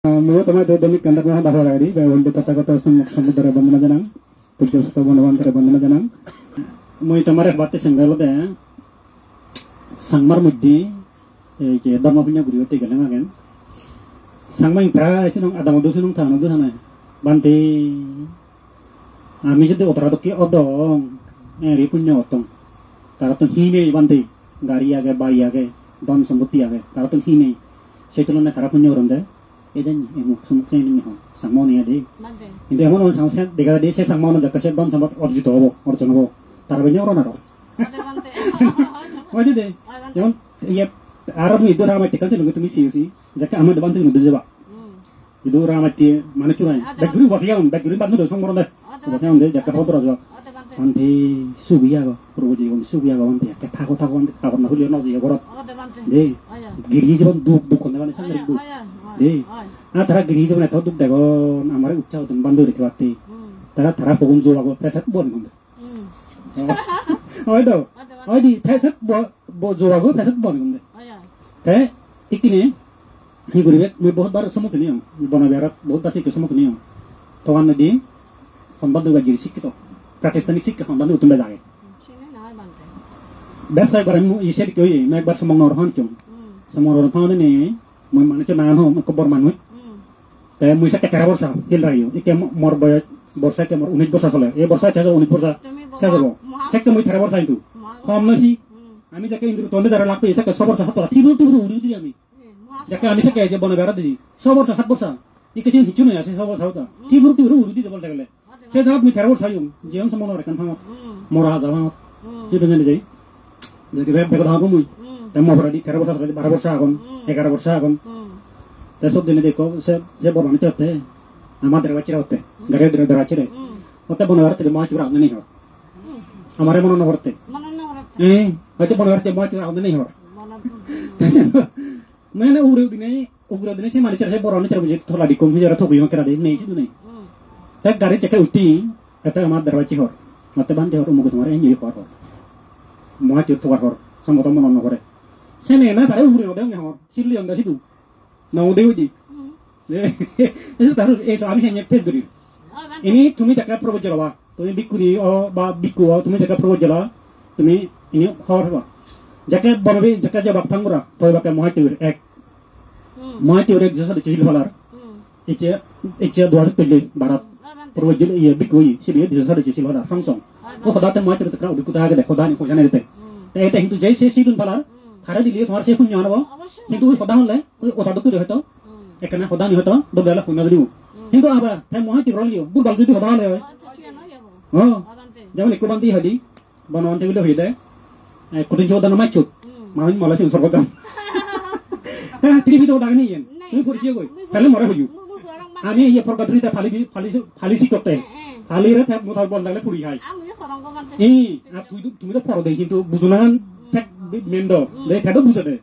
Menurut teman itu demi kantor mah bahwa lagi bahwa untuk kata-kata samudera bandana janang, tujuh satu bandana janang. Mui tamare batte senggal deh, sangmar mudi, je dama punya guru itu galang kan. Sangmar yang pernah sinong ada modu sinong tanah modu sana, bante, ami jadi operator odong, ri punya otong, karatun hime bante, gari age bayi age, don sambuti age, karatun hime, setelah nak karap punya orang deh. Eden emu semuknya ini ho sangmoni ada. Ini emu orang sangsen dega dia saya sangmoni jaga saya don sambat orju tobo orju nobo tarabenya orang naro. Wajib deh. Jangan iya Arab itu ramai tikal sih begitu misi sih. Jaga aman depan tuh nudu jawab. Itu ramai ti mana curai. Baguru wasiam baguru bantu dosa orang deh. Wasiam deh jaga foto aja. Ante subiya go proji on subiya go ante ke tago tago na hulio nozi go rot. Deh giri jaban duk kon depan sang duk. Deh, tara giri jaman itu duk dego, amare ucap dan bandu di kewati. Tara pohon jual aku preset bon konde. Oh itu, di preset bon jual aku preset bon konde. Teh, ikini, higuri bet, muy बहुत बार semua kini yang, bana berat, बहुत pasti ke semua kini yang. Tuhan nadi, bandu gak giri sik itu, Pakistani sik, bandu utum bejaga. Best baik barang isi di koi, naik bar semua orang cium, semua orang tahu ni. Mui mana tu nahan ho kebor manui, tapi mui saya kekara borsa, hil rayu, ikem mor bayar borsa ke mor unit borsa soalnya, borsa cahaya unit borsa, saya solo, saya ke mui kekara borsa itu, ham nasi, kami jaga induk tonde darah laku, saya ke sobor sahat borsa, tidur urut di kami, jaga kami saya ke aja bona berat di, sobor sahat borsa, ikesih hicun ya, saya sobor sahat, tidur urut di depan jaga le, saya dapat mui kekara borsa yung, jangan semua orang kan ham, morah zaman, jadi begini jadi begitu aku mui. Temu berada di kara borsa, bara borsa kon, ekara borsa kon. Tesok dini deko, saya borang itu teh, nama derwacira teh, gare derwacira. Ote bonar teh mau curang nih ho. Amare mono norte. Ote bonar teh mau curang nih ho. Mana uru dini sih mana cara saya borang cara bujit thola dikom hijau thobi yang kera deh nih itu nih. Teh gare cekek uti, kata amar derwacira. Ote bante ho umugut mare yang jadi hor. Mau curang hor, sama teman mono hore. Saya na tahu uru orang yang hor, sili yang dah situ. Nau dewi. Itu taruh soalnya hanya tes dulu. Ini tumi jaga probo jala, tumi bikuri ba biku, tumi jaga probo jala, tumi ini hor ba. Jaga bonabi jaga jawab panggura, toy bakai mohaitur ek jasa di cihil falar. Ice 200 pele barat probo jala iya biku sili jasa di cihil falar samsung. Oh khoda te mohaitur tekra ubi kuta agak khoda ni khojane dete. Te itu jai se silun falar. Hari di lihat orang saya punya apa? Itu khoda hole, otak itu dia itu. Karena khoda ni itu, dogalah punya dulu. Itu apa? Saya mau hati rolio, bukan itu khoda hole. Oh, jangan ikut banti hadi, bana banti boleh hide. Kutin jodoh nama cut, malah malah sih unsur khoda. Tiri itu udah ni yen, ini kursi gue, kalau marah huju. Ani ya perkara cerita fali si kote, fali rete mutal bol dalam puri hai. Tumi itu perkara deh itu bujunan. Tek mendo, deh kado busa deh.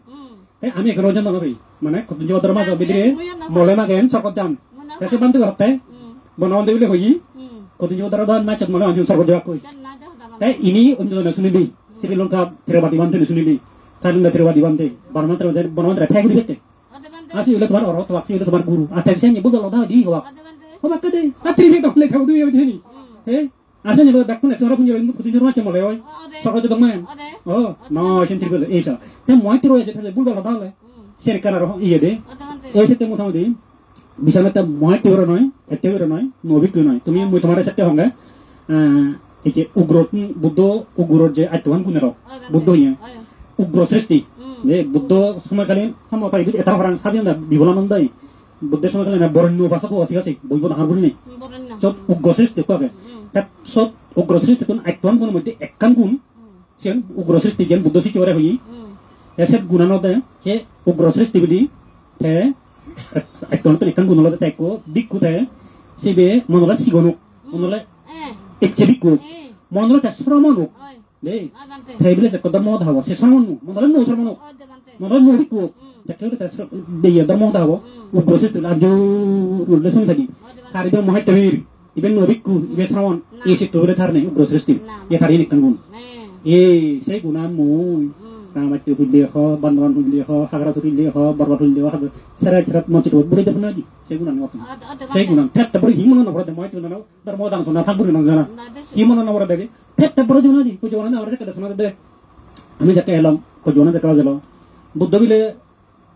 Ami ekor rojan dong abi, mana kutu jawa terma jauh bedire, mulai makan sokot jam. Kasih bantu hafte, bonawan dewi le hoyi, kutu jawa terma macet mulai anjung sokot jawa koi. Ini unjuk nasunil di, Sri Lanka terwadi bante nasunil di, Thailand terwadi bante, Burma terwadi bonawan terwadi pegi deh. Asih udah tuan orang, tuan udah tuan guru, atensinya ibu kalau dah di kawak. Kawak kade, atri nih kau le kau tuh ya begini. Asalnya kalau dak pun orang punya ilmu kutu jawa macam mulai hoy, sokot jawa main. Oh, no, sentri bel, esa. Tapi mau itu aja terus bulal dah le. Share karena roh iya deh. Ese temu tahu deh. Bisa nanti mau itu orang noy, nobi tu noy. Tumi mau तुम्हारे सकते होंगे. Ice ugro je atuan guna roh. Buddho ya. Ugro sresti. Deh, Buddho semua kalian sama apa itu? Etar orang sabi anda di bulan mandai. Buddho semua kalian borneo bahasa tu asik. Boy boy harus ni. So ugro sresti apa? So ugro sresti tu atuan guna mesti ekkan gun. Sian ugro sresti jen Buddho si cewek hui. Eset guna nota ce ugro sresti budi. Te atuan tu ekkan gun nolate teko bikku te. Sibe monola sigonuk. Monola ekce bikku. Monola kasramanuk. Deh. Te bile se kodam moda hawa. Se sarmanu. Monola no sarmanu. Monola no bikku. Cakap tu kasra dia darmo moda hawa. Ugro sresti laju lesun tadi. Hari itu mohon tawir. Iben no bikku. Iben sarman. Isi tu bile tharne ugro sresti. Ye hari ini kan gun. Saya guna mu. Ramati Hulia Ho, Bandan Hulia Ho, Hagaras Hulia Ho, Barbat Hulia Ho, Sarat Mochito, Buddha Punadi, Segunan, Segunan, Tap the Himon over the Moitano, the Modan from Nakamurana, Himon over the day, Tap the Brodunadi, put you on our second another day. Amidakalam, put you on the Kazalo, Buddhaville,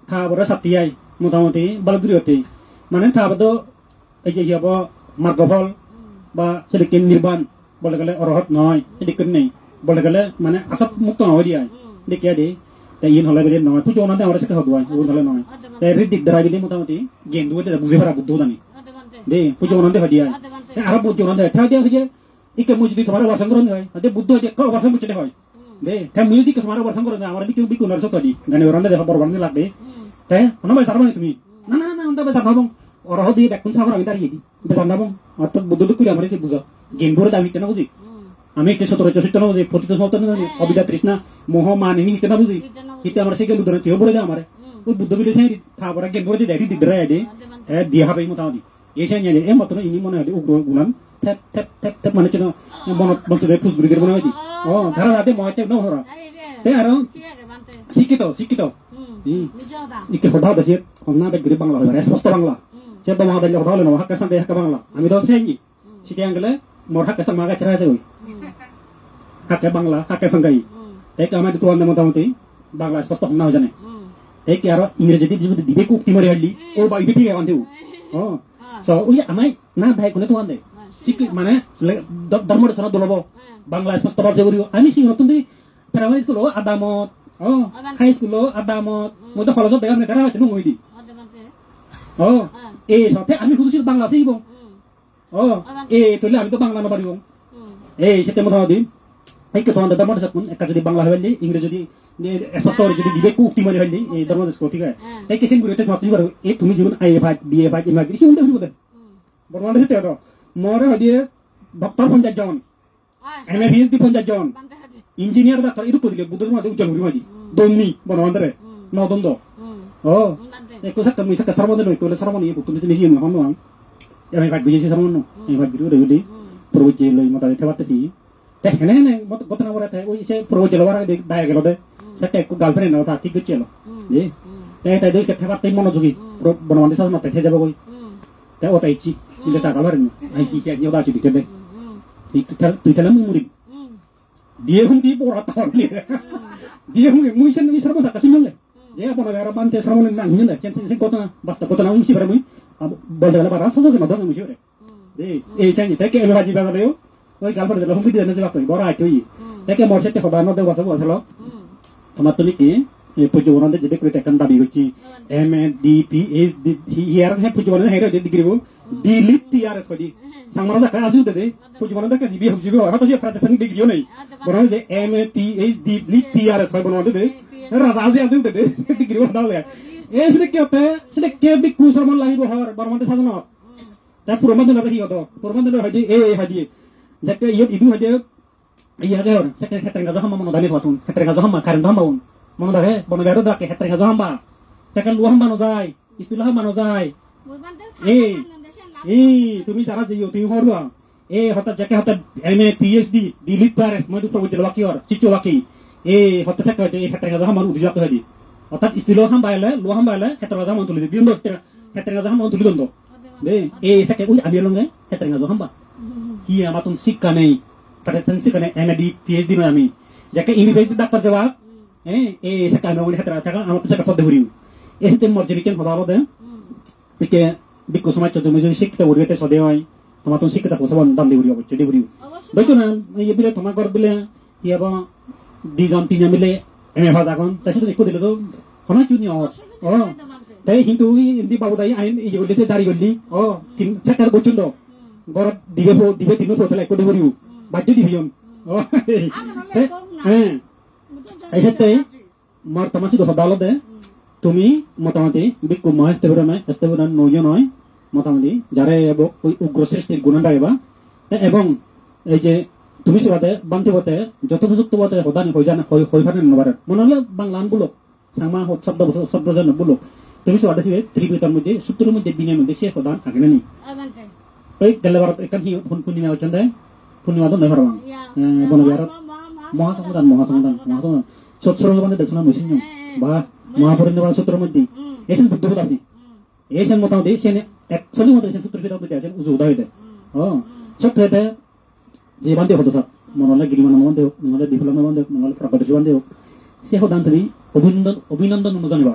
Kavarasati, Mutamati, Balgrioti, Manantabado, Ejabo, Margovol, Ba Silikin Nirban, Bolagale or Hot Noi, Edicune, Bolagale, Mana Asap Mukta Odia, Dicadi, the Yin Holiday Noi, put you on the Arasaka Hotwine, Udalanoy. They read the Driving Mutamati, gain with the Buzera Budani. They put you on the Hodia. The Arab put you on the Tadia here, Ikamuji Tomorrow was Angron, the Buddha was a much high. They can music tomorrow was Angron, our little big on Sotodi, then you run the Harbor one like day. There, no matter to me. No, that was a problem. Or how the Bakunsava in Dari, the Nabum, or to Buduku Amari Buza, Gimbur Davitanozi. Amake Sotorosi, Potitos Motonosi, Obida Krishna, Mohaman, and Hitanabuzi, Hitamarasika Yobore, who Budu said, Tabara Gimbur, they did the bread, at the Happy Mutani. Asian Emoton in Imona, Ugulan, tap Manachino, and Bonapus Brigade. Oh, Tarate Moite no horror. They are Sikito. Ike Hoda the ship, Hona the Gribangla, the rest was Bangla. Chabama the Yoholo, Hakasan de Hakabangla. Amido Sengi, Chitiangale, more Hakasamaga Charazo. Hakabangla, Hakasangai. Take a matter to one the Motamati, Bangla is post of Nazane. Take care of English with the Biku Timorelli, or by BT on you. Oh, so we am I not back on it one day. Secret Mana, Damar Sanadolobo, Bangla is post of you. I'm missing up to the Paramount School, Adamo. Oh, high school, Adamo, with the follows of the Garage, no idea. Oh, so I'm who is Bangla Sibo. Oh, to learn the Bangla nobody. September, I could on the Damascus, a Bangla Valley, English, the story, the Beku, Timori, the Damascus Cotica. Take a single what you are, to me, I have be about immigration. But what is it? More idea, Dr. Ponja John. And he is the Ponja John. Engineer that I could get Budama to John Rumadi. Don't me, but under it. No, don't do. Oh, they could have come with a sermon to the ceremony to the museum of Hong Kong. I visit someone, I might do the day, Provincial Motatavati. Tehene, what our we say, Provincial Diagolo, Sate Galfren or Taticello. They did get Tavati Monozuki, Bonanza, not a Hezabo. That what I cheat in the Tagavan. I he had no doubt to be to tell him. Dia hum di pora tahun ni. Dia hum muisan ni serba tak kasih ni. Dia pun ada orang bantai serba ni nang ni. Jangan kota basta kota nang mesti berani. Boleh lepas rasa tu kena dah mesti berani. Deh, jangan. Tak kena lagi bagai tu. Oi kalau pada hum di dalam sebab tu. Borak tu. Tak kena morset tu khbar nak dah wasap wasap lo. Tamat tu ni ki. Pujuk orang tu jadi kereta kan tapi kuci. MDPS here है pujuk orang है jadi degree वो delete PRS को दी. Sama orang tak asyik tu deh. Pujuk orang tak kasi biar hujung orang tu siapa perasaan degree ni. Orang tu MPS delete PRS को orang tu deh. Rasa asyik tu deh. Degree orang dah le. Sedek क्या होता है? Sedek क्या भी कुछ orang lagi bohar. Baru mana sahaja nak. Tapi puruman tu nak pergi atau puruman tu hadi hadi. Jadi itu hadi. Iya kan. Sekarang kita tengah zaman mana dah ni tuan. Kita tengah zaman karen zaman pun. Mana dah mana baru dah kita tengah zaman bah. Sekarang luar mana zai. Istilah mana zai. Tumi cara je tu horluang. Hotel jaga hotel MA PhD di Litpares, madu program lelaki or, cicu lelaki. Hotel saya kerja hotel kerja zaman udah jatuh tadi. Hotel istilah ham bayar, luar ham bayar, hotel kerja zaman tulis. Biar hotel kerja zaman tulis dondo. Saya kerja uji ambil longga, hotel kerja zaman bah. Iya, matun sikka nih. Pada sikka nih MD PhD nih kami. Jaga ini PhD dokter jawab. Saya kerja orang hotel kerja, amat saya dapat dehuriu. Itu morjeri kan hotel ada. Pikir Because much of the music that would get us a day, Tomato sick that was one done the video, which they would do. But you know, you build a tomato bill, you have these on Pinamile, and a Hadagon, that's what they could do. How much junior? Oh, they him to in the Bawai, and you will listen to oh, check out Bochundo. Got Divo, Divetino, like could do you. But did you? Oh, I said, more Tomasi of a dollar there. To me, Motamati, big Kumas, Estevan, no, you know. মোটামুটি যারা উগ্র সৃষ্টির গুণাটা এবার এবং এই যে তুমি সেবাতে বান্তি বতে যথোপযুক্ত বতে হদানি হয়ে যান হয়ে ফানে নবারে মনে হলে বাংলান বলো সামা শব্দ যেন বলো তুমি সেবাতে সিবে ত্রিপুতার মধ্যে সূত্রের মধ্যে দিনের মধ্যে সে হদান আগে নি এই গেলেবার এখান কি পূর্ণিমা হচ্ছেন পূর্ণিমা তো নয় পারবাম বনবিহার মহাসমাধান সত্তর বান্ধে দেখছো না মুসিন বা মহাপরিণ সত্তর মধ্যে এসেন বুদ্ধ আছে এসেন মোটামুটি সেন একচল্লিশ মধ্যে সূত্র ফিরে মধ্যে আছেন উজু উদা হইতে সব হইতে যে বান্ধে হতো সব মনলে গিরিমান বান্ধে হোক মনলে বিফলন বান্ধে হোক মনলে প্রগতি বান্ধে হোক সে হদান তুমি অভিনন্দন জানিবা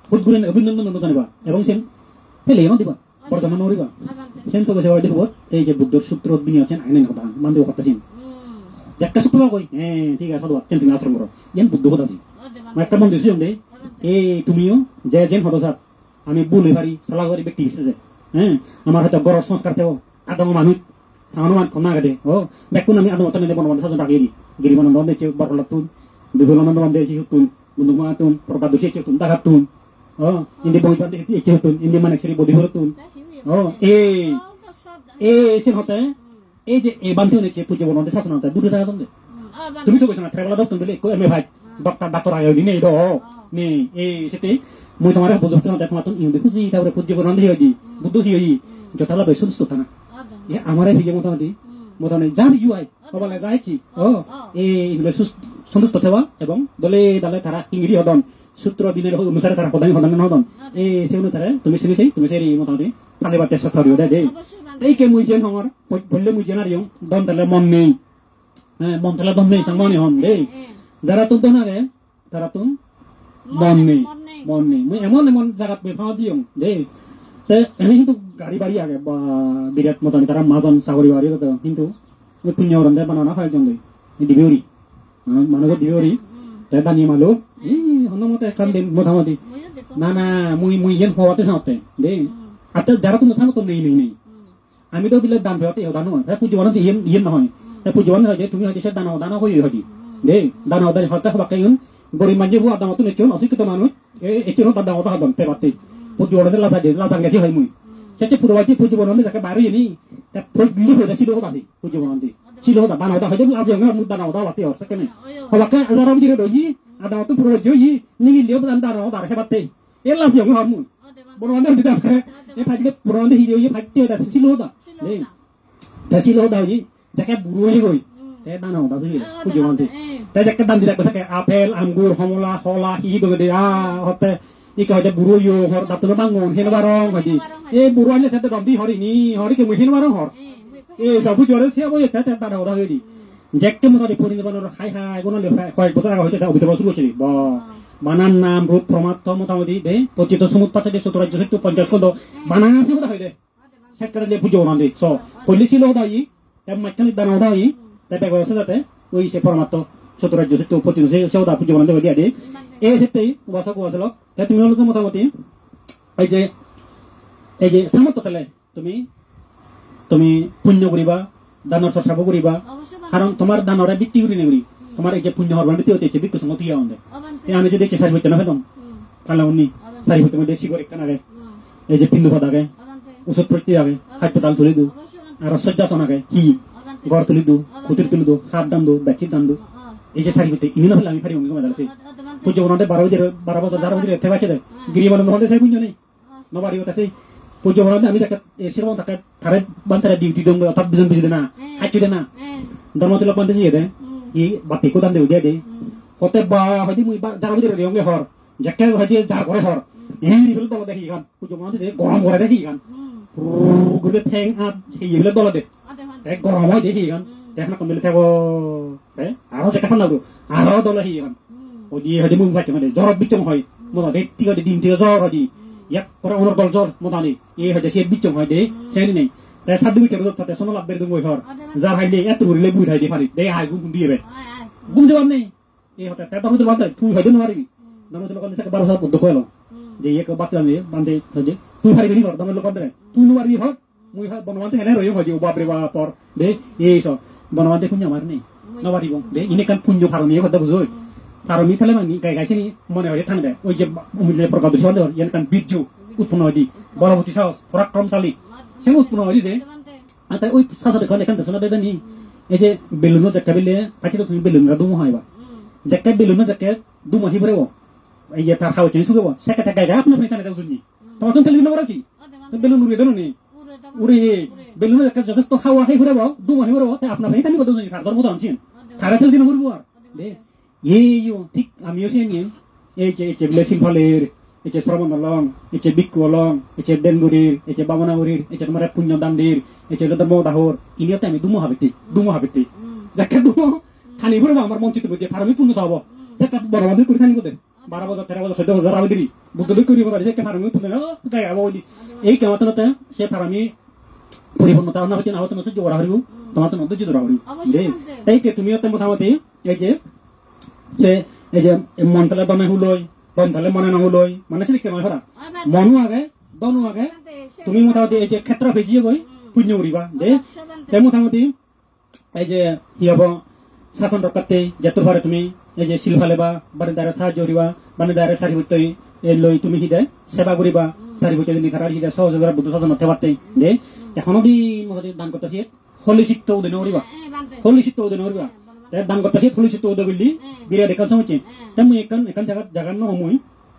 ফুটগুলেন অভিনন্দন জানিবা এবং সেন পেলে এমন দিবা বর্তমান নরিবা সেন তো বসে বাড়ি হবো এই যে বুদ্ধর সূত্র অগ্নি আছেন আইনেন কথা বান্ধে করতেছেন একটা সূত্র কই হ্যাঁ ঠিক আছে সাধু তুমি আশ্রম করো যেন বুদ্ধ কথা আছে একটা মন দিছি দে এই তুমিও যে যেন হতো স্যার আমি বলে পারি সালাগারি ব্যক্তি হিসেবে হ্যাঁ আমার হয়তো গড় সংস্কার থেও আদম মানুষ অনুমান কম না গেছে ও বেকুন আমি আদম অতনে বনবান সাজন রাখি গিরিমানন্দ বন্দে বরলা তুন বিভুলানন্দ বন্দে তুন বন্ধুমা তুন প্রকাদোষী তুন দাঘাত তুন ও ইন্দি বই পাতে একে তুন ইন্দি মানে শ্রী বদিভর তুন ও এই সে হতে এই যে এই বান্ধে নেছে পূজ্য বনন্দে শাসন হতে দুটো টাকা দন্দে তুমি তো কইছ না ট্রাভেলার দপ্তর বলে কই আমি ভাই ডাক্তার আগে নি নেই তো নেই এই সেতে মই তোমার বুঝতে না দেখো মাতন ইউদি খুঁজি তারপরে পূজ্য বনন্দে হই বুদ্ধ হই যথালা বেশ সুস্থ থানা এ আমারে হিজে মোটামুটি যার ইউআই বলে যাইছি ও এইগুলো সন্তুষ্ট থেবা এবং দলে দলে তারা ইংরি হদন সূত্র দিনের অনুসারে তারা হদানি হদন হদন এই সে অনুসারে তুমি তুমি সেই মোটামুটি পালিবার চেষ্টা করিও দে এই কে মুই যেন আমার বললে মুই যেন আরিও দন তালে মন নেই হ্যাঁ মন তালে দন নেই সামনে হন দে যারা তো দন আগে তারা তো মন নেই মুই এমন জায়গাত বেফাও দিও দে এনে কিন্তু গাড়ি বাড়ি আগে বা বিরাট মতন তারা মাজন চাকরি বাড়ি কথা কিন্তু ওই পুণ্য রন্ধে বানানা হয় জন দিবিউরি মানুষ দিবিউরি তাই দানি মালো হনমতে কাম দিন মোটামুটি না মুই যেন হওয়াতে চাওতে দে আচ্ছা যারা তুমি চাও তো নেই আমি তো দিলে দান ফেরতে দানো হ্যাঁ পুজো বানাতে ইয়ে নহয় পুজো বানাতে হয় তুমি হয়তো সে দানা হয়ে হয় দে দানা হতে হবাকে গরিব মানুষ হওয়া দামতো নেচন অশিক্ষিত মানুষ এচন তার দামতো হাদন পেপাতে পুজো বানাতে লাজা গেছি হয় মুই সেটা পুরোবাইতে পুজো বানাতে যাকে বাড়ি নি তা প্রগলি হয়ে ছিল কথা পুজো বানাতে ছিল দানা হয় লাজে মুদ দানা বাতে আর সেখানে হবাকে যারা বুঝে রই আদামতো পুরো জই নিগি লিও দানা দাঁড় হেবাতে এ লাজে হর মুই বড় দিতা এ ফাইলে পুরো হিরো ইয়ে ফাইতে দা ছিল দা 네. 다시 로다지 যাকে বুড়োই গই তে দানা ওটা দিলে পুজো মানতে তে যাকে দান দিলা কথা আপেল আঙ্গুর হমলা হলা হি দগে আ হতে ইকা হতে বুড়োইও হর দাতলো বাঙ্গন হেন বারং হদি এ বুড়ো আইলে তে দন্দি হরিনি হরিকে মুহিন বারং হর এ সবু জরে সে বই তে দানা ওটা হইদি যাকে মতো পরিনি বানর হাই হাই গুণ লে কয়েক বছর আগে হইতে অভিত বছর হচ্ছে বা বানান নাম রূপ প্রমাত্ম মোটামুটি দে পতিত সমুদ পাতে যে সতরাজ্য হেতু 50 খন্ড বানান আছে কথা হইদে সেক্টরে পুজো বানাতে স কইলি ছিল দাই এম মাইখানি দানা দাই তাতে ব্যবস্থা যাতে ওই সে পরমাত্ম সতরাজ্য হেতু পতিত সে ওটা পুজো বানাতে হইদি আদি এই সেতেই ওয়াসা কোয়াসল তে তুমি হলো মোটামুটি এই যে সামর্থ্য তাহলে তুমি পুণ্য করিবা দানৰ চৰ্চাব করিবা কারণ তোমার দানরে বৃত্তি করি নেগরি তোমার এই যে পুণ্য হরবান বৃত্তি হতে বিক্কু সঙ্গ তিয়া হন্দে আমি যদি দেখছি সারি হইতে না ফেদম কালা উনি সারি হইতে মধ্যে সিগর একটা আগে এই যে পিন্ডু পদ আগে ওষুধ প্রতি আগে খাদ্য ডাল তুলি দু আর সজ্জাসন আগে কি গড় তুলি দু খুতির তুলি দু হাত দাম দু ব্যাচির দাম দু এই যে সারি হইতে ইনি না হলে আমি ফারি অঙ্গি কমাতে পুজো বানাতে 12 বছর যারা বুঝে এতে বাঁচে দেয় গিরিবান মধ্যে সাই পুণ্য নেই নবারি হতে পুজো বানাতে আমি তাকে সেরকম তাকে তারে বান্তারে ডিউটি দঙ্গ অর্থাৎ বিজন বুঝি না খাইছি দে না ধর্মতিলক বান্তে দিয়ে দে ই বাতি কো দাম দে দিয়ে দে হতে বা হয়তো মুই যারা বুঝে রে অঙ্গে হর যাকে হয়তো যার করে হর এই রিভেল দল দেখি গান পুজো বানাতে গরম করে দেখি গান গুলে ঠেং আপ সেই রিভেল দল দে এক গরম হয় দেখি গান দেখনা কোন দিলে থাকো আরো যে কাফন লাগো আরো দল হি গান ওই দিয়ে হয়তো মুই ভাইতে মানে জ্বর বিচম হয় মোলা দেখতি গদি দিন থেকে জ্বর হদি ইয়াক করে ওনর দল জ্বর মোটানি এই হয়তো সে বিচম হয় দে সেনি নেই তাই সাদু বিচম তাতে সোনো লাভ বের দঙ্গই হর যার হাইলে এত উড়লে বুই হাইদি পারি দে হাই গুম দিয়ে বে গুম জবাব নেই এই হতে তা তো বাদ তুই হয়তো নমারি দমতে লোক দিছে 12 সাল পদ্দ কইলো যে এক বাতলা নে বান্দে হজে তুই হারি গনি হর দমতে লোক দরে তুই নমারি হর মুই হয় বনওয়ান্তে হেনে রই হজি বাপরে বাপ পর দে এই সব বনওয়ান্তে কুন আমার নেই নবারি বং দে ইনে কান পুঞ্জ ফারমি কথা বুঝই ফারমি থালে মানি গাই গাইছিনি মনে হয় থান দে ওই যে উমিলে প্রকাশ দিছে বন্ধ ইয়ান কান বিজু উৎপন্ন হদি বড়বতী সাহস পরাক্রমশালী সে উৎপন্ন হদি দে আর তাই ওই সাসাতে কোন এখান দেশনা দে নি এই যে বেলুনো জাক্কা বেলে পাটি তো তুমি বেলুন রাদু হইবা জাক্কা বেলুনো জাক্কা দু মহি পরেও এই যে তার খাওয়া চিনি সুগব সেটা গাই গাই আপনি ফেতানে দাও শুনি তোমার তো তেলিন বরাছি তো বেলুন উড়ে দেন নি উড়ে বেলুনো জাক্কা যথেষ্ট খাওয়া হাই পরেও দু মহি পরেও তে আপনা ফেতানি কত শুনি খাদর মতো আনছেন খারা তেল দিন উড়বো আর দে এইও ঠিক আমিও চিনি এই যে বলে শিলফালের এই যে শ্রবণ অলং এই যে বিক্ষু অলং এই যে দেনগুড়ির এই যে বামনাগুড়ির এই যে তোমার পুণ্য দান্ডির এই যে দাহর ইনিয়াতে আমি দুমো হাবিতি যাকে দুমো খানি ভরবো আমার মঞ্চিত বুঝে ফার্মি পূর্ণ তো হবো সেটা বড় বান্ধব করে খানি কোথায় 12 বছর 13 বছর 14 বছর আবে দিবি বুদ্ধ করি বলে যে ফার্মি পূর্ণ গাই আবো এই কেমন সে ফার্মি পরিপূর্ণতা না হইতে না হতে নসে জোড়া হরিব তোমার তো নদ্য জোড়া হরিব এই কে তুমিও তো মোটামুটি এই যে সে এই যে মনতলে দনে হুলই দনতলে মনে না হুলই মানে সে কেন হরা মনু আগে দনু আগে তুমি মোটামুটি এই যে ক্ষেত্র ভেজিয়ে গই পুণ্য করিবা দে তাই মোটামুটি এই যে কি হব শাসন রক্ষাতে যেত পারে তুমি এই যে শিলফালে বা বাড়ির দ্বারা সাহায্য করিবা বাড়ির দ্বারা সারি হইতে লই তুমি হিদে সেবা করিবা সারি হইতে নিখারার হিদে সহযোগিতা বুদ্ধ শাসন হতে পারতে দে এখনো দিন মোটামুটি দান করতেছি হলিচিত্ত উদয় করিবা হলিচিত্ত উদয় করিবা দান করতেছি হলিচিত্ত উদয় করলি বিরা দেখা সময় তাই মুই এখান জায়গার ন মুই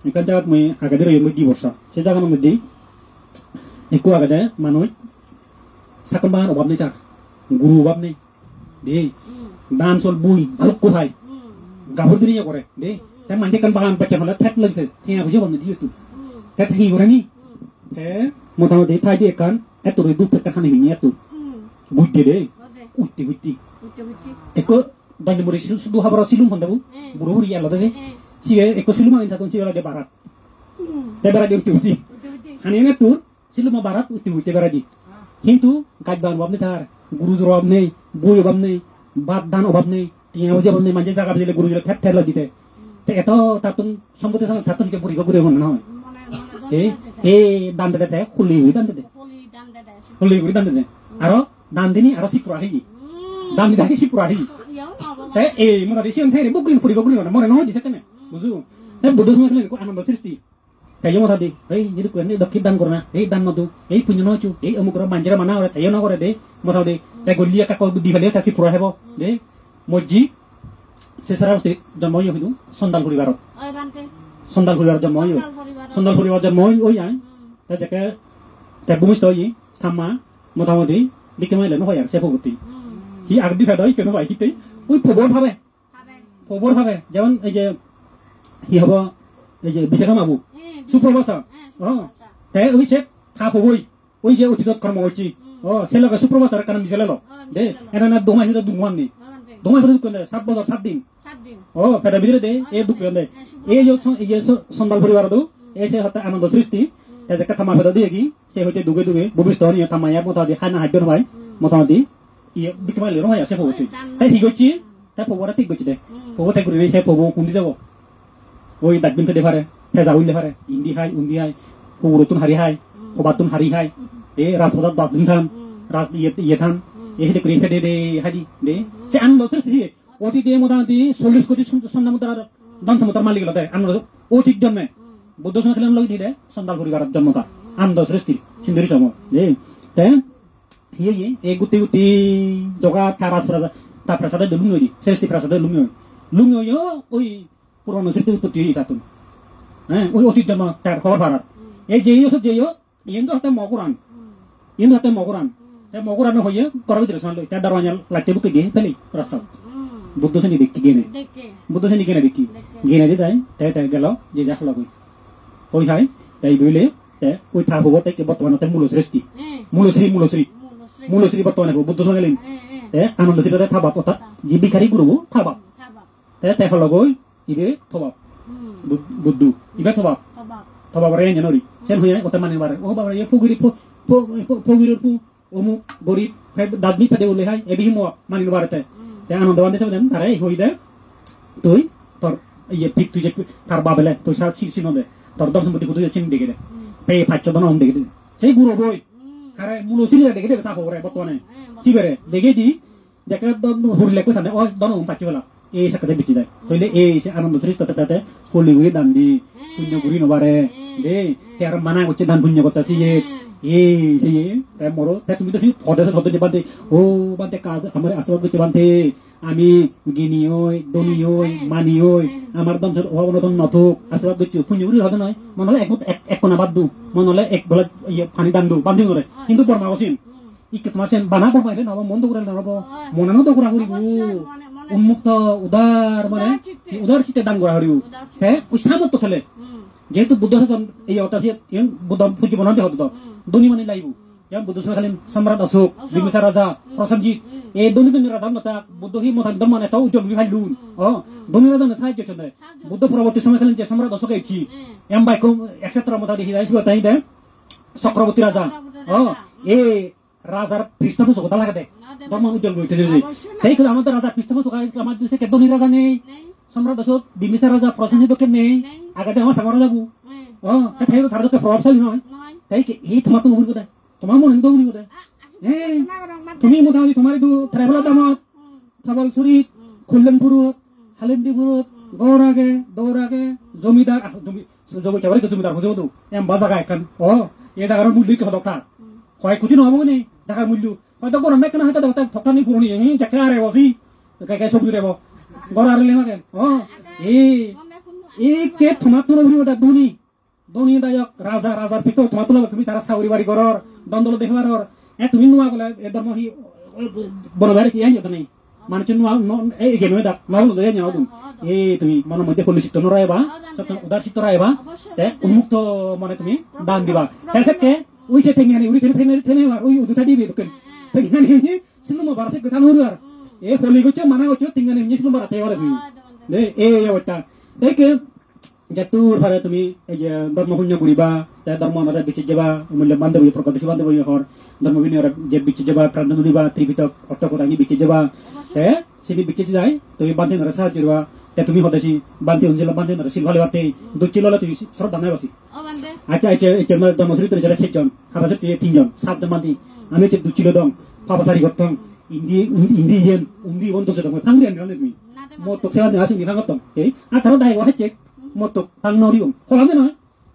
এখান জায়গাত মুই আগে দিয়ে মুই 2 বর্ষ সে জায়গার মধ্যে একটু আগে মানুষ সাকন বাহার অভাব নেই তার গুরু অভাব নেই দে দান চল বুই ভালো কোথায় গাভর দিয়ে করে দে তাই মানুষ এখান বাগান বাচ্চা হলে ঠেক লাগছে ঠিয়া বুঝে বন্ধ দিয়ে একটু ঠেক কি করে নি মোটামুটি ঠাই দিয়ে এখান এত রই দুঃখ একটা খানি নিয়ে এত বুঝতে দে উঠতে একো দন্ড মরি শুধু হাবরা সিলুম হন্দাবু বুড়ো বুড়ি আলাদা দে সিয়ে একো সিলুম আনি থাকুন সিয়ে লাগে বারাত তে বেড়া দিয়ে উঠতে হানি না তোর সিলুমা বারাত উঠতে বেড়া দি কিন্তু কাজ বান অভাব নেই তার গুরুজোর অভাব নেই বই অভাব নেই বাদ দান অভাব নেই টিয়া অভাব নেই মানুষের জায়গা দিলে গুরুজোর ঠেক দিতে এত তাতুন সম্পত্তি তাতুনকে পরীক্ষা করে মনে হয় এই দান দে খুলি হই দান দে খুলি হই দান দে আরো দান দিনি আরো সিপুরা হই দান দিতে সিপুরা হই এই মোটা দিছি অন্থাই বকরিন পরীক্ষা করে না মনে নহয় দিছে কেন বুঝু বুদ্ধ সময় আনন্দ সৃষ্টি তাই মোটা দি এই যদি কোন দক্ষিণ দান করনা এই দান মধু এই পুণ্য নচু এই অমুকর মাঞ্জরা মানা করে তাই না করে দে মোটা দি তাই গলিয়া কাক বুদ্ধি ফেলে কাছি পুরা হেব দে মজ্জি শেষরা জন্ম হইদু সন্দাল পরিবারত সন্দাল পরিবার জন্ম হই সন্দাল পরিবার জন্ম হই আই তাই যাকে তাই বুমিষ্ট হই থামা মোটামুটি বিকেমাইলে নহয় আর সে ভগতি হি আগদি ফেদাই কেন ভাই হিতে ওই খবর ভাবে যেমন এই যে হি হব এই যে বিশাখা মাবু সুপ্রভাষা তাই ওই সে থা হবই ওই যে অতীত কর্ম হচ্ছি সে লগে সুপ্রভাষার কারণ মিশালে দে এটা না দোমাই হিতে দুমান নেই দোমাই হিতে দুঃখ 7 বছর 7 দিন ফেদা ভিতরে দে এই দুঃখ দে এই যে সন্দাল পরিবার দো এসে হতে আনন্দ সৃষ্টি যে থামা ফেদা দিয়ে কি সে হইতে দুগে ভবিষ্যৎ নিয়ে থামাইয়া মোটামুটি খানা হাইদ্য নয় মোটামুটি ইয়ে বিকেমাইলে নয় সে ভগতি তাই ঠিক হচ্ছি তাই ফবরা ঠিক হচ্ছে দে ফবর তাই করে সে ফবো কুন্দি যাব ওই ডাকবিন ফেদে পারে ফেজা উইলে পারে ইন্দি হাই উন্দি হাই ফবরতুন হারি হাই ফবাতুন হারি হাই এ রাজপদাত বাদুন থাম রাজ ইয়ে থাম এই হেঁটে করে ফেদে দে হাজি দে সে আনন্দ সৃষ্টি অতীত মোটামুটি 40 কোটি সন্ধ্যা মুদ্রার দন্ত মুদ্রার মালিক হলো আনন্দ অতীত জন্মে বুদ্ধ সময় খেলেন লোক দিলে সন্তাল পরিবার জন্মতা আনন্দ সৃষ্টি সিন্ধুরি সময় তাই এই গুটি জগা তার প্রাসাদে লুমি হই সৃষ্টি প্রাসাদে লুমি হই ওই পুরনো সৃষ্টি উৎপত্তি হই তাতুন ওই অতীত জন্ম তার খবর ভাড়ার এই যেই ইয়েন্দ্র হাতে মগরান তাই মগরান হইয়ে করার ভিতরে শোনাল তার দারোয়ান লাগতে বুকে গিয়ে ফেলি রাস্তা বুদ্ধ শ্রেণী দেখি গেনে দেখি গেনে দিয়ে তাই গেল যে যা হলো ওই হয় তাই বুঝলে ওই থা হবো তাই বর্তমানে মূল সৃষ্টি মূলশ্রী বর্তমানে বুদ্ধ সঙ্গে গেলেন আনন্দ ছিল থাবা অর্থাৎ যে ভিখারি গুরু থাবা তাই হলো গই ইবে থবাব বুদ্ধ ইবে থবাব রে জানুরি সেন হয়ে ওটা মানে বারে ও বাবা ফগিরের পু অমুক গরিব দাদনি ফেদে উলে হয় এবি মো মানি বারতে আনন্দ বান্ধে সব দেন তারাই হই দে তুই তোর ইয়ে ঠিক তুই যে তার বাবেলে তুই সারা ছিড়ছি নদে তোর দর্শন প্রতি কোথায় চিনি দেখে দে পেয়ে পাচ্ছ দন দেখে দে সেই গুরু বই কারে মূল সিরিয়া দেখে দেবে তা খবরে বর্তমানে চিবেরে দেখে দি দেখে হুরলে কো সামনে ও দন পাচ্ছি বলা এই সাথে বিচি যায় হইলে এই সে আনন্দ সৃষ্টি তাতে হলি হই দান দি পুণ্য গুরি নবারে দে আর মানা হচ্ছে দান পুণ্য করতেছি এই যে মরো তুমি তো ফদে বান্ধে ও বান্ধে কাজ আমার আশীর্বাদ করতে বান্ধে আমি জ্ঞানী হই ধনী হই মানি হই আমার দম অবনতন নথুক আশীর্বাদ করছি পুণ্যগুলি হবে নয় মনে হলে এক কোনা বাদ দু মনে হলে এক বেলা ইয়ে পানি দান দু বান্ধি করে কিন্তু বর্মা বসিন ইকে তোমার সেন বানা বর্মাইলে নব মন তো করে নব মনে তো করা করিব উন্মুক্ত উদার মানে উদার চিত্তে দান করা হরিব হ্যাঁ ওই সামর্থ্য ছেলে যেহেতু বুদ্ধ শাসন এই অতাশি বুদ্ধ পুঁজি বনান্তে হতো দনি মানে লাইব যেমন বুদ্ধ সমকালীন সম্রাট অশোক বিম্বিসার রাজা প্রসেনজিৎ এই দনি রাজা মতা বুদ্ধ হি মতা ধর্ম নেতা উজ্জ্বল বিভাই লুন দনি রাজা সাহায্য চন্দ্র বুদ্ধ পরবর্তী সময়কালীন যে সম্রাট অশোক এইছি এম বাইকম এক্সেট্রা মতা দেখি যাইছিল তাই দে চক্রবর্তী রাজা এই রাজার পৃষ্ঠপোষক কথা লাগে ধর্ম উজ্জ্বল হইতেছে সেই করে আমাদের রাজা পৃষ্ঠপোষক আমার দেশে কে দনি রাজা নেই সম্রাট অশোক বিম্বিসার রাজা প্রসেনজিৎ কে নেই আগে আমার সাগর যাবো তাই তার তো প্রভাবশালী নয় তাই এই তোমার তো উড়িব দেয় তোমার মনে তো উড়িব দেয় হ্যাঁ তুমি মোটামুটি তোমার একটু ট্রাভেলার দামত থাবলছড়িত কল্যাণপুরত হালিমদিপুরত দৌড়াগে জমিদার জমিদার বুঝবো তো এম বা জায়গা এখন এই জায়গার মূল্য কি হদকা হয় কোটি নহব নে জায়গার মূল্য হয়তো গরম নাই কেন হয়তো থকানি পুরনি জাকা আরে বসি গাই সবজি দেব গড় আরে লেমাকে এই কে তোমার তো উড়িব দা ধনী দায়ক রাজার পিত তোমার তো তুমি তারা সাউরি বাড়ি ঘর দ্বন্দ্ব দেখবার তুমি নোয়া বলে এ ধর্ম হি বনবারে কি আইনি নাই মানুষ নোয়া এই গে নয় দাক নাও নয় নাও এই তুমি মনের মধ্যে কলুষিত নরাইবা উদার চিত্ত রাইবা উন্মুক্ত মানে তুমি দান দিবা তাকে ওই যে ঠেঙ্গানি উড়ি ফেলে ওই দুটা দিবি দোকান ঠেঙ্গানি সিলুম বারসে কথা নরু আর এ ফলি গচ্ছে মানা গচ্ছে ঠেঙ্গানি সিলুম বারাতে ওরে তুমি দে এই ওটা দেখে jatuh pada tumi aja dharma punya guriba, tapi dharma orang bicara jaba, umumnya bandar punya perkara sih bandar punya orang dharma punya orang jeb bicara jaba, peranan tu ba, tribita otak orang ini bicara jaba, sini bicara jai, tapi bandar orang sah jirwa, tapi tumi hoda sih bandar unjil bandar orang sih balik waktu, dua kilo lah tu serot dana basi. Aja mal dharma suri tu jalan sejon, harus tu 3 jon, 7 jon mati, ame cek 2 kilo dong, apa sari gotong, Indian, undi untuk sedang, panggilan orang itu, mau tu siapa yang asing di panggot dong, taruh dah wah cek. Motok tang nori om, kalau ada na,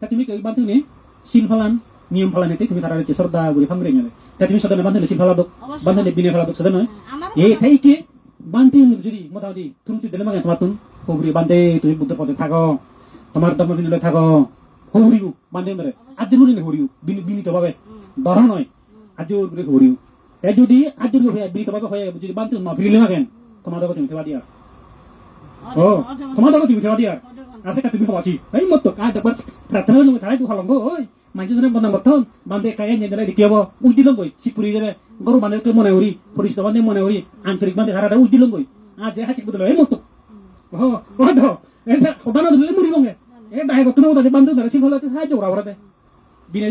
tapi mi bantu ni, sil falan, niam falan itu, kami taruh di serda guri panggilan ni, tapi mi sudah bantu ni sil falan dok, bantu ni bini falan dok sudah na, tapi ke bantu ni jadi, mau tahu di, turun tu dalam mana tematun, kobri bantu tu butuh pada thago, tomar tomar bini lo thago, kobri bantu ni, ajur ni kobri, bini tu bawa, barang noy, ajur ni kobri, jadi ajur ni bini tu bawa kaya, jadi bantu ma bini lima kan, tomar dok tu tewa dia, tomar dok tu tewa dia. Asal kata tu apa sih? Hei motok ada buat peraturan lu tahu tu kalau oi, macam mana benda beton, bandai kaya ni adalah dikiawa, uji longgoy, si puri je, guru bandai tu mana uri, puri tu bandai mana uri, antrik bandai harada uji longgoy, aja hacik betul, hei motok, waduh, esa, hodana tu lelaki muri longge, dah betul tu dah bandai dah si bola tu sahaja orang orang deh,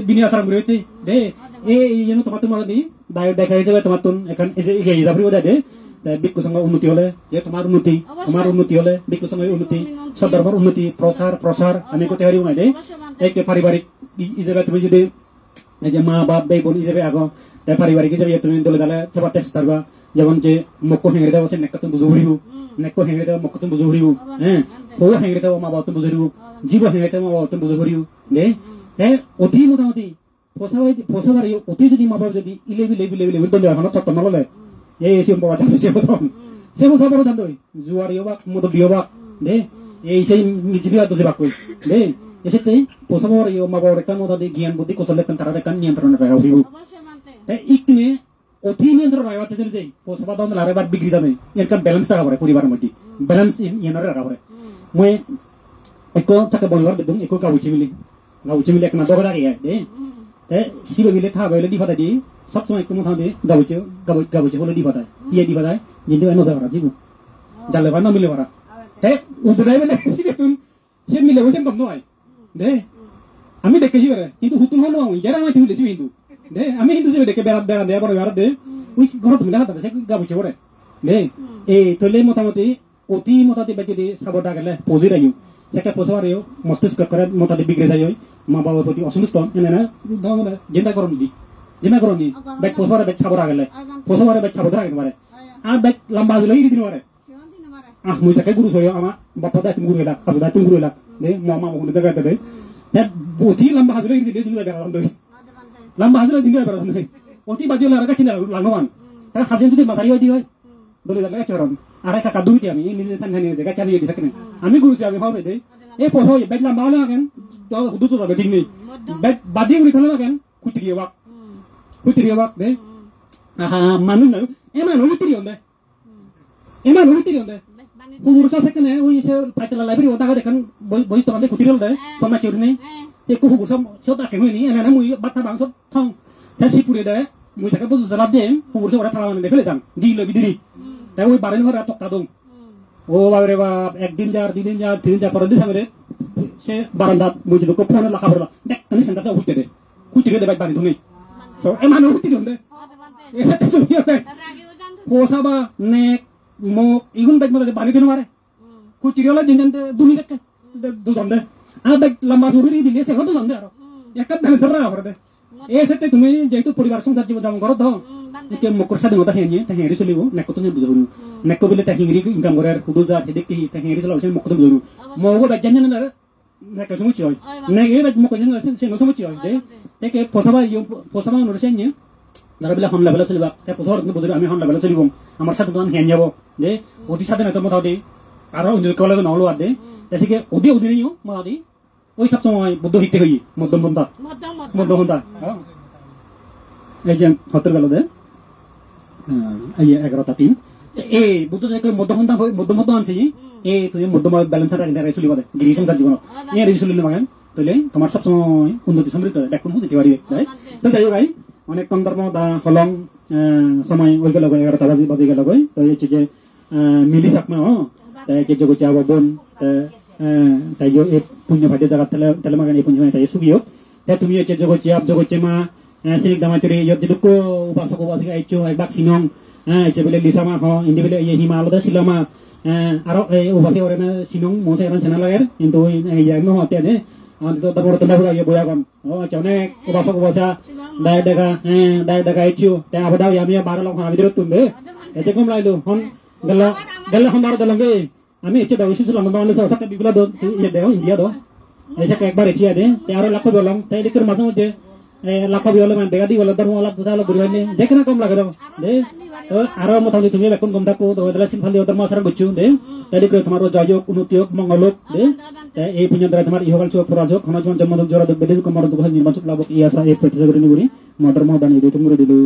bini asal muri itu, deh, ini tu tempat tu mana di, dah kaya je tempat tu, ikan, ini izabri udah deh. Bikku sama unuti oleh, ya tomar unuti oleh, bikku sama unuti, saudara unuti, prosar, kami ikut hari umai deh, ek paribarik, ijabat tu jadi, aja ma bab deh pun ijabat aku, deh paribarik ijabat tu dulu dalam coba tes tarba, jangan je mokko hengri dah, wasnya nekatun buzuriu, nekko hengri dah mokko tun buzuriu, pola hengri dah ma bawa tun buzuriu, jiwa hengri dah ma bawa tun buzuriu, deh, oti muda, posawari, oti jadi ma bawa jadi, ilebi, betul dah, kalau tak tahu boleh. Siapa bawa jangan siapa tahu, siapa baru jangan tu, jual dia modal dia deh, saya jadi ada tu sebab deh, jadi posa bawa dia mau bawa rekan modal dia gian budi kosong rekan tarik rekan nian terus naik ribu, ikne, oti nian terus naik waktu jadi, posa bawa tu lari bar bigri jamai, yang kan balance tak apa, puri bar mati, balance yang ada apa, moi, eko tak boleh betul, eko kau uci milik kena doa lagi ya, deh, siapa milik thah, boleh di pada di. सब समय को मुझे गावचे बोले दी बताए ये दी बताए जिंदगी में नौसा करा जीवो जाले बार ना मिले बारा है उधर में नहीं सीधे तुम ये मिले वो क्या कम तो आए दे हमें देखे ही करे किंतु हुतुम हम लोग यार हमें ठीक लेती हिंदू दे हमें हिंदू से देखे बेराद दे बार दे उस घर तुम लगा था से गावचे बोले दे तो ले मोटामोटी ओती मोटामोटी बच्चे दे साबोटा कर ले पोजी रही हूँ सेके पोसवा रही हूँ मस्तिष्क करे मोटामोटी बिगड़े जाए माँ बाप प्रति असंतुष्ट है ना जिंदा करो दी Jina koroni, baik poswara baik cabur agak le, poswara baik cabur agak kemarin. Baik lamba dulu ini di luar. Muncul kayak guru saya ama bapak dah tunggu lah, kasus dah tunggu lah. Deh, mama mau hendak kata deh. Dan boti lamba dulu ini dia juga berada dalam lamba dulu juga berada dalam. Boti baju lara kacina langawan. Tapi hasil itu materi aja dia. Dulu dah kacau orang. Arah kakak dulu dia ini tangga ni dia kacau dia di sana. Kami guru saya kau deh. Poswara baik lamba lah kan, jauh hudud tu tak begini. Baik badi guru kalau kan, kutri awak. Putri awak deh, manu na, mana nu putri onda, Eman udah tiri onde. Pengurus apa kan ya? Paitala library onde ada kan boys teman deh kutiril deh. Sama ceweknya. Ku pengurus siapa kayak ini? Anak mui batna bang thong. Tapi puri deh. Mui cakap pun sudah labdem. Pengurus orang perawan deh kelihatan. Di lebih diri. Tapi barang orang tok tadung. Oh baru bab ekdin jar, tirin jar pada di sana deh. Se baranda mui jadi kau pernah lah kabar lah. Dek, ini sendiri aku deh. Kutiril deh baik barang itu nih. So eman udah tiri onde. Esa tuh dia deh. Posaba nek mo igun baik malah deh bani itu nomare. Kutiril lah jenjang dunia dek. Duduk deh. Baik lama suri di desa itu duduk deh. Ya kan dah terang apa deh. Esa tuh cuma jadi tuh poribar song saja macam korot dong. Itu mukor sadeng otak hanya, teh heri selibu. Nek itu nih bujurun. Nek itu boleh teh hingri income korer kudu zat hedek teh heri selalu sih mukor bujurun. Mau gue baca jangan nara. Nek itu semua cioi. Nek ini baca mukor jangan sih semua cioi. Deh kayak posaba nurusannya. Nara bila hon level selibu. Teh posaba itu bujurun kami hon level selibu. Amar satu tuan hanya bo. Deh, odi satu nek itu mau tahu deh. Aro untuk kalau lagi naulu ada. Jadi kayak odi nih yo mau tadi. ওই সব সময় বুদ্ধ হিতে হই মধ্যম বন্ধা এই যে হতর গেল দে এই 11:03 এই বুদ্ধ যে মধ্যম বন্ধা আনছি এই তুই মধ্যম ব্যালেন্স রাখি দাঁড়াই চলিব দে গিরি সংসার জীবন এই রে চলিলে মাগান তইলে তোমার সব সময় উন্নতি সমৃদ্ধ দেখুন বুঝতে পারিবে তাই তো যাই ভাই অনেক কম ধর্ম দা হলং সময় ওই গেল 11টা বাজে গেল কই তো এই যে মিলি সাকমা তাই যে জগো চাবো বন তাই এই পুণ্য ভাটে জায়গা তেলে মাগান এই পুণ্য তাই সুগিও তাই তুমি হচ্ছে জগৎ মা sinik damai turi yot jidukko upasik aicho ekbak sinong iche bele lisama ho indi bele ye himalada silama aro upasi orena sinong mose eran sana lager into ei ya no hote de anto tabor tanda bura ye boya kam chone upasa dai daga aicho te abada ya mi 12 lok ha video tunde ete kom lailu hon galla hon bar dalange ami iche dawi sisu lamon dawan sa sakta bigula do ye deo india do ese ka ekbar ichi ade te aro lakko bolong te dikir masam de lakko biole man dega di bola dar wala puta lo burwane dekna kom lagado de to aro mo thali tumi bekon gomda ko do dala simphali odar ma sarang guchu de tadi ko tomaro jayok unutiok mongolok de te ei punya dara tomar ihogal chok purajok khana jon jamodok jora do bedel ko maro do nirmachuk labok iya sa e petjagri ni guri modar mo dani de tumuri dilu